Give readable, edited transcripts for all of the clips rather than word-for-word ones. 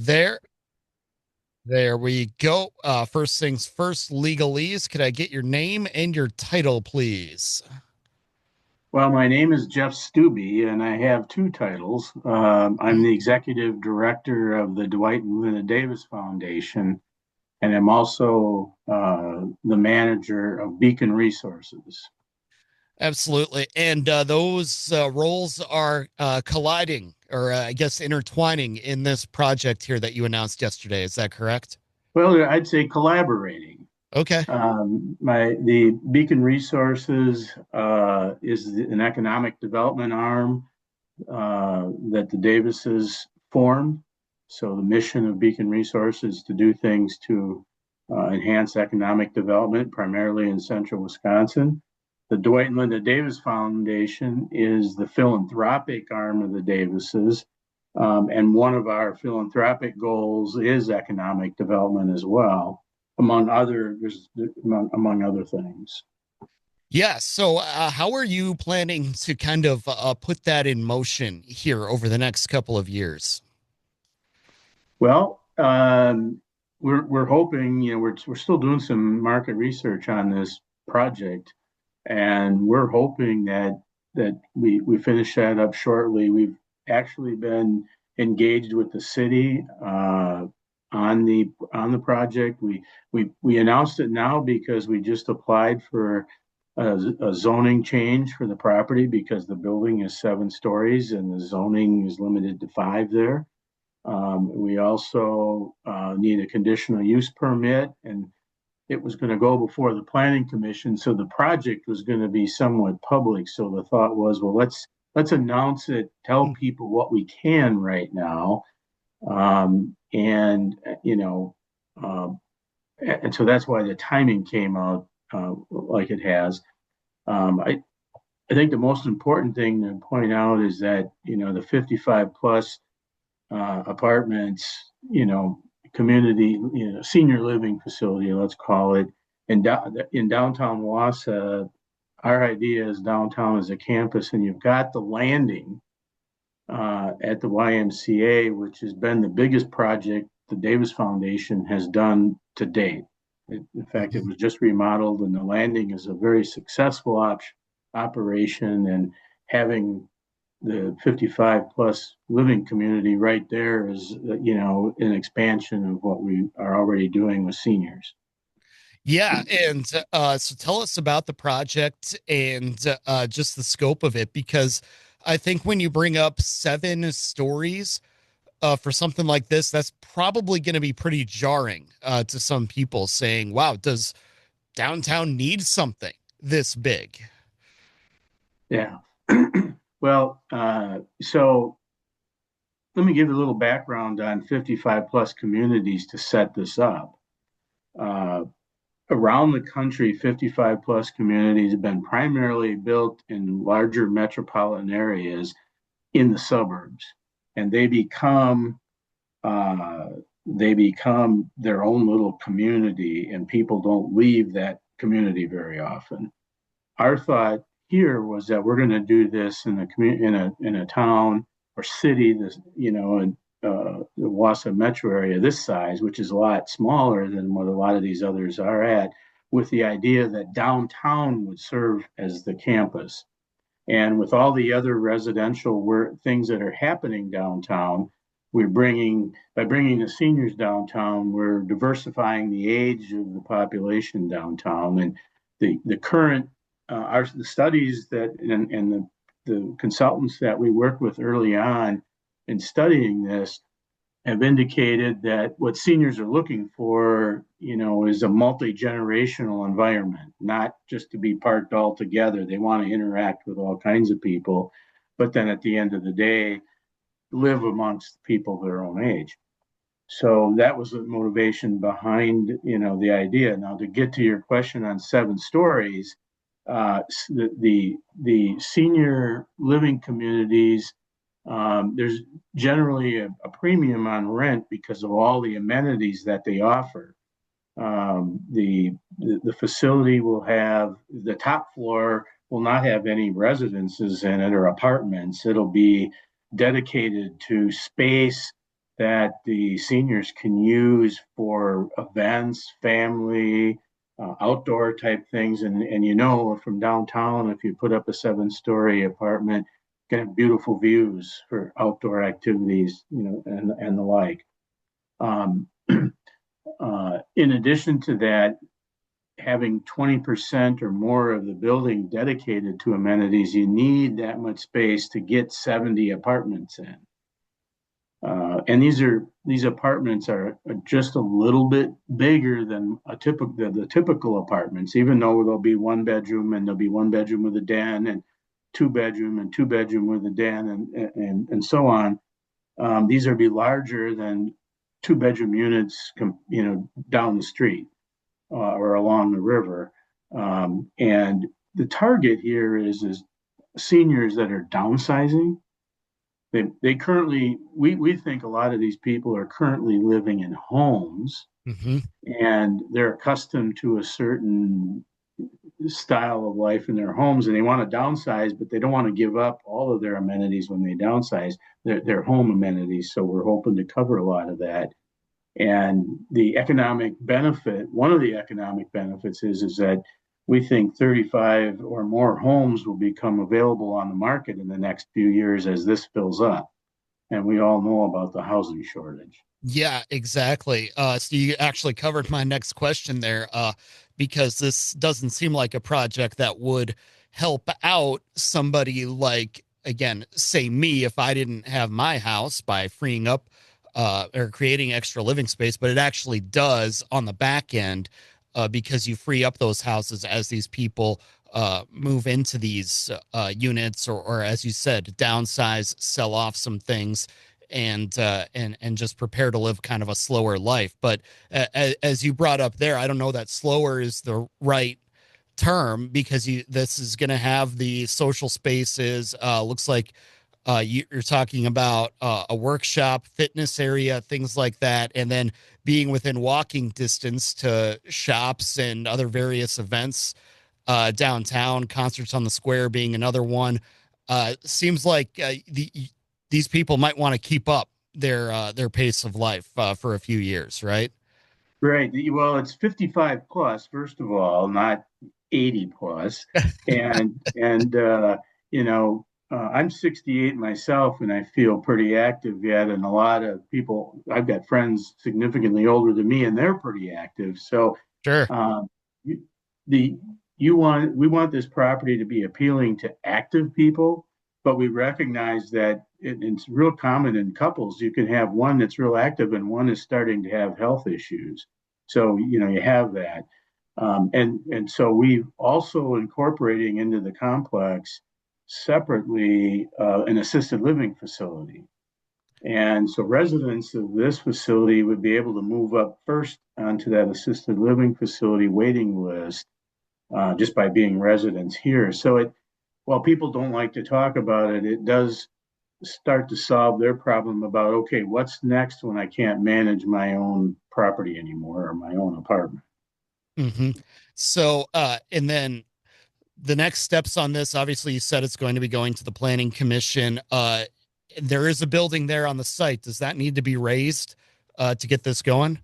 There, there we go. First things first, legalese. Could I get your name and your title, please? Well, my name is Jeff Stubbe, and I have two titles. I'm the executive director of the Dwight and Linda Davis Foundation, and I'm also the manager of Beacon Resources. Absolutely. And those roles are colliding, or I guess intertwining in this project here that you announced yesterday. Is that correct? Well, I'd say collaborating. Okay. The Beacon Resources is an economic development arm that the Davises formed. So the mission of Beacon Resources is to do things to enhance economic development, primarily in central Wisconsin. The Dwight and Linda Davis Foundation is the philanthropic arm of the Davises. And one of our philanthropic goals is economic development as well, among other things. Yeah. So, how are you planning to kind of put that in motion here over the next couple of years? Well, we're hoping, we're still doing some market research on this project, and we're hoping that we finish that up shortly. We've actually been engaged with the city on the project. We announced it now because we just applied for a zoning change for the property because the building is 7 stories and the zoning is limited to 5 there. We also need a conditional use permit, and it was going to go before the planning commission. So the project was going to be somewhat public. So the thought was, well, let's announce it, tell people what we can right now, and and so that's why the timing came out like it has. I think the most important thing to point out is that the 55 plus apartments, community, senior living facility, let's call it, in downtown Wausau. Our idea is downtown as a campus, and you've got the landing at the YMCA, which has been the biggest project the Davis Foundation has done to date. In fact, it was just remodeled, and the landing is a very successful operation. And having the 55 plus living community right there is, an expansion of what we are already doing with seniors. Yeah, and so tell us about the project and just the scope of it, because I think when you bring up 7 stories for something like this, that's probably going to be pretty jarring to some people saying, wow, does downtown need something this big? Yeah. Well, so let me give a little background on 55 plus communities to set this up. Uh, Around the country, 55 plus communities have been primarily built in larger metropolitan areas in the suburbs, and uh, they become their own little community, and people don't leave that community very often. Our thought here was that we're going to do this in a community, in a town or city, this in the Wausau metro area this size, which is a lot smaller than what a lot of these others are at, with the idea that downtown would serve as the campus. And with all the other residential things that are happening downtown, by bringing the seniors downtown, we're diversifying the age of the population downtown. And the current the studies that and the consultants that we worked with early on in studying this have indicated that what seniors are looking for, is a multi-generational environment, not just to be parked all together. They want to interact with all kinds of people, but then at the end of the day, live amongst people their own age. So that was the motivation behind, the idea. Now, to get to your question on 7 stories, the senior living communities, there's generally a premium on rent because of all the amenities that they offer. The facility will have the top floor will not have any residences in it or apartments. It'll be dedicated to space that the seniors can use for events, family, outdoor type things. And you know, from downtown, if you put up a 7-story apartment, you can have beautiful views for outdoor activities, you know, and the like. Um, in addition to that, having 20% or more of the building dedicated to amenities, you need that much space to get 70 apartments in. And these apartments are just a little bit bigger than the typical apartments, even though there'll be one bedroom and there'll be one bedroom with a den and two bedroom with a den and so on. These are be larger than two-bedroom units, you know, down the street or along the river. And the target here is seniors that are downsizing. They currently, we think a lot of these people are currently living in homes Hmm. and they're accustomed to a certain style of life in their homes and they want to downsize, but they don't want to give up all of their amenities when they downsize, their home amenities. So we're hoping to cover a lot of that. And the economic benefit, one of the economic benefits is that we think 35 or more homes will become available on the market in the next few years as this fills up. And we all know about the housing shortage. Yeah, exactly. So you actually covered my next question there, because this doesn't seem like a project that would help out somebody like, again, say me, if I didn't have my house by freeing up or creating extra living space, but it actually does on the back end, because you free up those houses as these people move into these units, or as you said, downsize, sell off some things, and just prepare to live kind of a slower life. But as you brought up there, I don't know that slower is the right term, because this is going to have the social spaces. Looks like you're talking about a workshop, fitness area, things like that, and then being within walking distance to shops and other various events downtown. Concerts on the Square being another one. Seems like these people might want to keep up their pace of life for a few years, right? Right. Well, it's 55 plus, first of all, not 80 plus. And you know, I'm 68 myself and I feel pretty active yet. And a lot of people, I've got friends significantly older than me and they're pretty active. So Sure. um, you- the we want this property to be appealing to active people, but we recognize that it's real common in couples. You can have one that's real active and one is starting to have health issues. So you know you have that, and so we also incorporating into the complex separately an assisted living facility. And so residents of this facility would be able to move up first onto that assisted living facility waiting list just by being residents here. So while people don't like to talk about it, it does start to solve their problem about, okay, what's next when I can't manage my own property anymore or my own apartment? Hmm. So, and then the next steps on this, obviously, you said it's going to be going to the Planning Commission. There is a building there on the site. Does that need to be raised to get this going?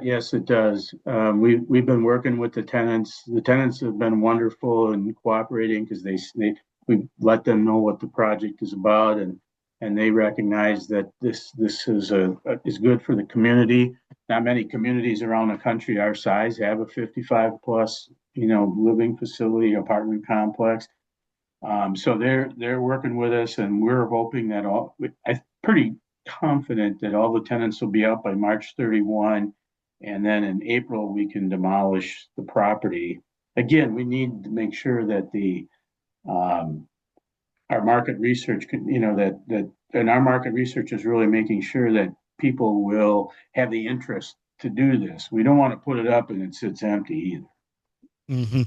Yes, it does. We've been working with the tenants. The tenants have been wonderful and cooperating because we let them know what the project is about, and they recognize that this is good for the community. Not many communities around the country our size have a 55 plus, you know, living facility apartment complex. So they're working with us, and we're hoping that I'm pretty confident that all the tenants will be out by March 31, and then in April we can demolish the property. Again, we need to make sure that the um, our market research, you know, and our market research is really making sure that people will have the interest to do this. We don't want to put it up and it sits empty either. Hmm.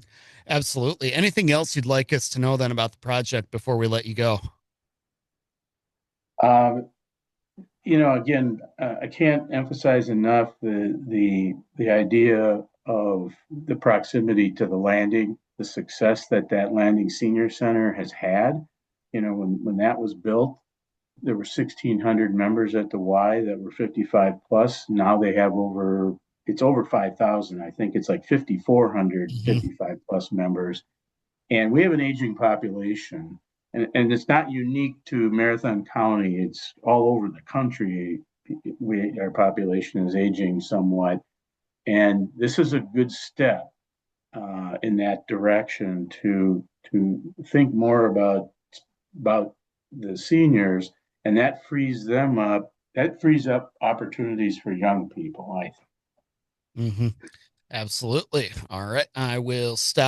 Absolutely. Anything else you'd like us to know then about the project before we let you go? Um, you know, again, I can't emphasize enough the idea of the proximity to the landing, the success that that landing senior center has had. You know, when that was built, there were 1,600 members at the Y that were 55 plus. Now they have it's over 5,000. I think it's like 5,400 Mhm. 55 plus members. And we have an aging population. And it's not unique to Marathon County, it's all over the country. Our population is aging somewhat. And this is a good step in that direction to think more about the seniors, and that frees them up. That frees up opportunities for young people, I think. Mhm. Absolutely. All right. I will stop.